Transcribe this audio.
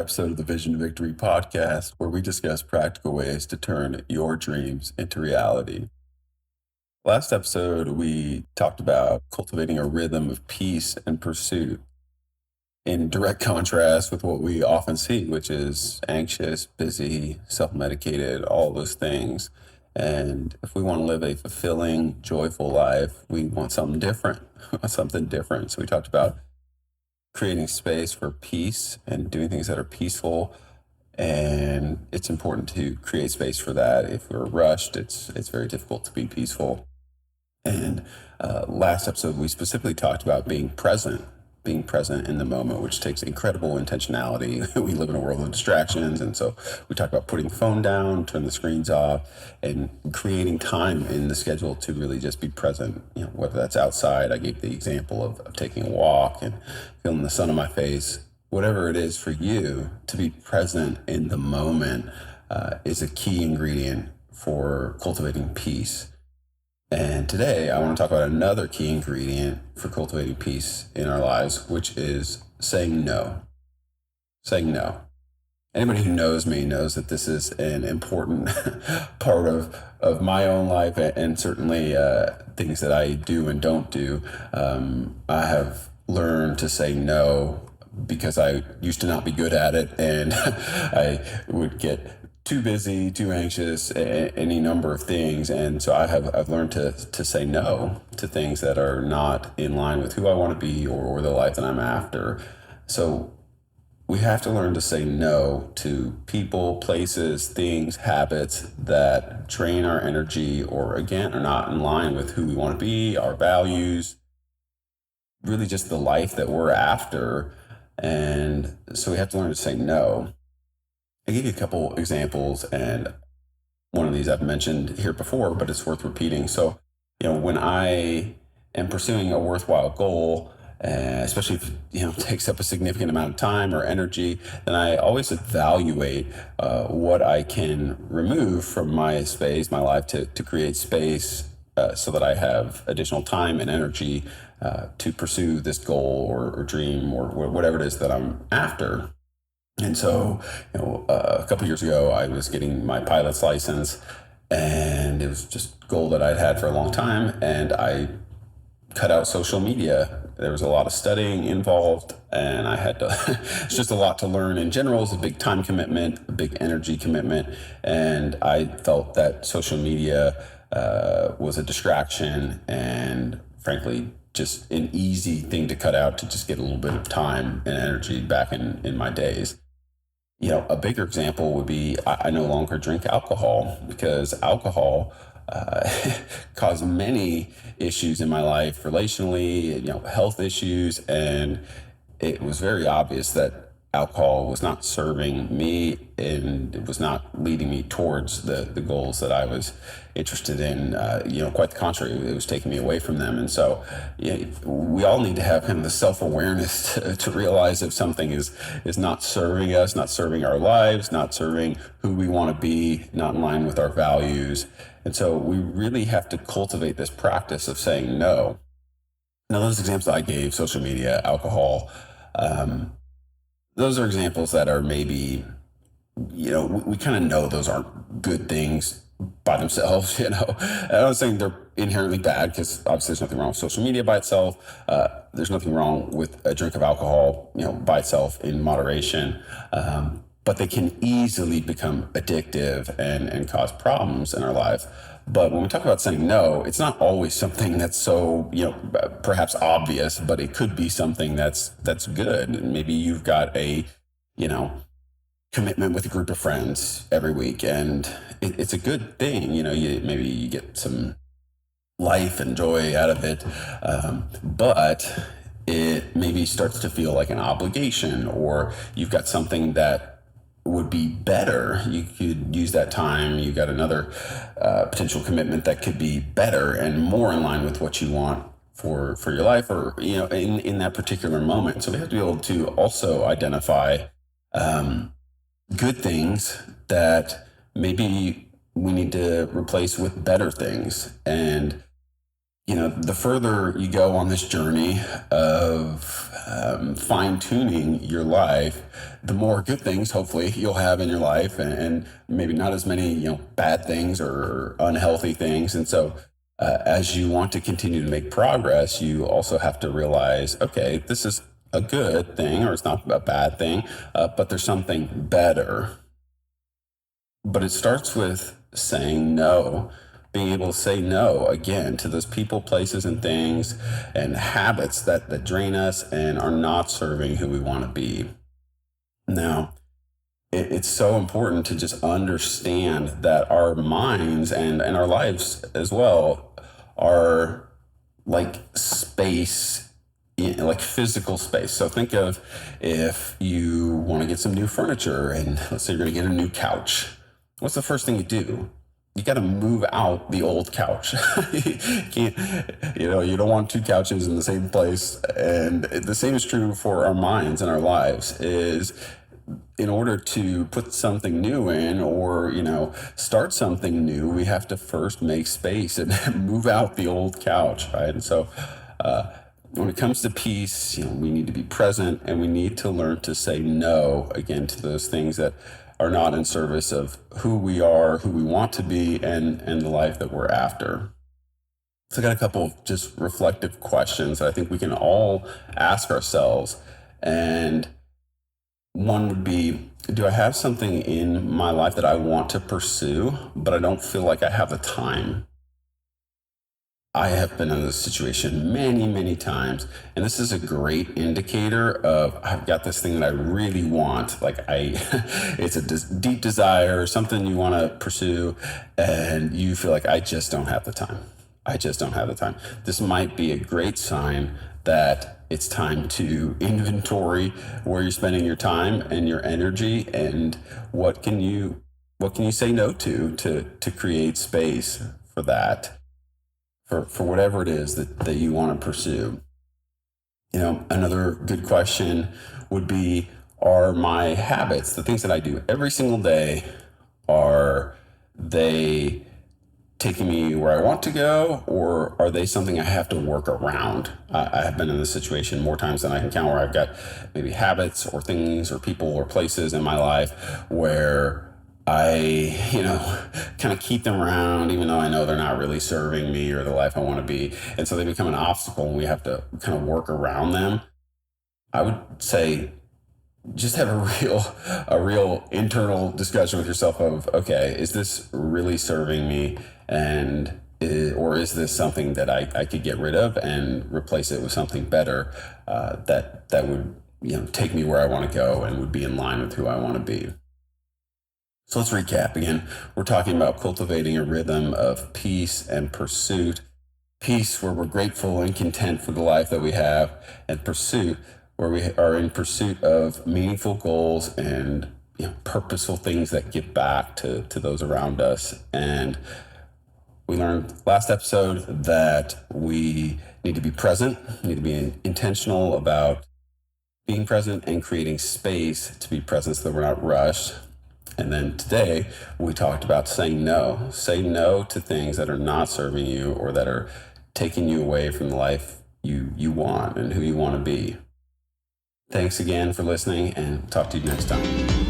episode of the Vision to Victory podcast, where we discuss practical ways to turn your dreams into reality. Last episode, we talked about cultivating a rhythm of peace and pursuit in direct contrast with what we often see, which is anxious, busy, self medicated, all those things. And if we want to live a fulfilling, joyful life, we want something different. We want something different. So we talked about creating space for peace and doing things that are peaceful. And it's important to create space for that. If we're rushed, it's very difficult to be peaceful. And last episode, we specifically talked about being present in the moment, which takes incredible intentionality. We live in a world of distractions. And so we talked about putting the phone down, turn the screens off, and creating time in the schedule to really just be present, whether that's outside. I gave the example of taking a walk and feeling the sun on my face. Whatever it is for you, to be present in the moment is a key ingredient for cultivating peace. And today I want to talk about another key ingredient for cultivating peace in our lives, which is saying no. Saying no. Anybody who knows me knows that this is an important part of my own life, and certainly things that I do and don't do. I have learned to say no because I used to not be good at it, and I would get too busy, too anxious, any number of things. And so I've learned to say no to things that are not in line with who I want to be or the life that I'm after. So we have to learn to say no to people, places, things, habits that drain our energy or, again, are not in line with who we want to be, our values, really just the life that we're after. And so we have to learn to say no. I gave you a couple examples, and one of these I've mentioned here before, but it's worth repeating. So, when I am pursuing a worthwhile goal, especially if it takes up a significant amount of time or energy, then I always evaluate what I can remove from my space, my life, to create space so that I have additional time and energy to pursue this goal or dream or whatever it is that I'm after. And so, a couple years ago, I was getting my pilot's license, and it was just a goal that I'd had for a long time. And I cut out social media. There was a lot of studying involved, and I had to, it's just a lot to learn in general. It's a big time commitment, a big energy commitment. And I felt that social media was a distraction and, frankly, just an easy thing to cut out to just get a little bit of time and energy back in my days. A bigger example would be I no longer drink alcohol because alcohol caused many issues in my life relationally, health issues. And it was very obvious that alcohol was not serving me, and it was not leading me towards the goals that I was interested in. Quite the contrary, it was taking me away from them. And so we all need to have kind of the self-awareness to realize if something is not serving us, not serving our lives, not serving who we want to be, not in line with our values. And so we really have to cultivate this practice of saying no. Now, those examples I gave, social media, alcohol, those are examples that are maybe, we kind of know those aren't good things by themselves. I'm not saying they're inherently bad, because obviously there's nothing wrong with social media by itself. There's nothing wrong with a drink of alcohol, by itself in moderation. But they can easily become addictive and cause problems in our life. But when we talk about saying no, it's not always something that's so, perhaps obvious, but it could be something that's good. Maybe you've got a, commitment with a group of friends every week, and it's a good thing. Maybe you get some life and joy out of it, but it maybe starts to feel like an obligation, or you've got something that would be better. You could use that time. You got another potential commitment that could be better and more in line with what you want for your life, or in that particular moment. So we have to be able to also identify good things that maybe we need to replace with better things. And the further you go on this journey of fine tuning your life, the more good things hopefully you'll have in your life, and maybe not as many bad things or unhealthy things. And so as you want to continue to make progress, you also have to realize, okay, this is a good thing or it's not a bad thing, but there's something better. But it starts with saying no, being able to say no again to those people, places, and things and habits that drain us and are not serving who we want to be. Now, it's so important to just understand that our minds and our lives as well are like space, like physical space. So think of if you want to get some new furniture and let's say you're going to get a new couch. What's the first thing you do? You got to move out the old couch. You can't, you don't want two couches in the same place. And the same is true for our minds and our lives is in order to put something new in or, start something new, we have to first make space and move out the old couch, right? And so, when it comes to peace, we need to be present and we need to learn to say no again to those things that are not in service of who we are, who we want to be, and the life that we're after. So I got a couple of just reflective questions that I think we can all ask ourselves. And one would be, do I have something in my life that I want to pursue, but I don't feel like I have the time? I have been in this situation many, many times, and this is a great indicator of I've got this thing that I really want. It's a deep desire, something you want to pursue, and you feel like I just don't have the time. I just don't have the time. This might be a great sign that it's time to inventory where you're spending your time and your energy, and what can you say no to create space for that. For whatever it is that you want to pursue. Another good question would be, are my habits, the things that I do every single day, are they taking me where I want to go, or are they something I have to work around? I have been in this situation more times than I can count where I've got maybe habits or things or people or places in my life where I, kind of keep them around, even though I know they're not really serving me or the life I want to be. And so they become an obstacle and we have to kind of work around them. I would say just have a real internal discussion with yourself of, okay, is this really serving me? Or is this something that I could get rid of and replace it with something better that would, take me where I want to go and would be in line with who I want to be? So let's recap again. We're talking about cultivating a rhythm of peace and pursuit. Peace, where we're grateful and content for the life that we have, and pursuit, where we are in pursuit of meaningful goals and purposeful things that give back to those around us. And we learned last episode that we need to be present, need to be intentional about being present and creating space to be present so that we're not rushed. And then today we talked about saying no. Say no to things that are not serving you or that are taking you away from the life you want and who you want to be. Thanks again for listening, and talk to you next time.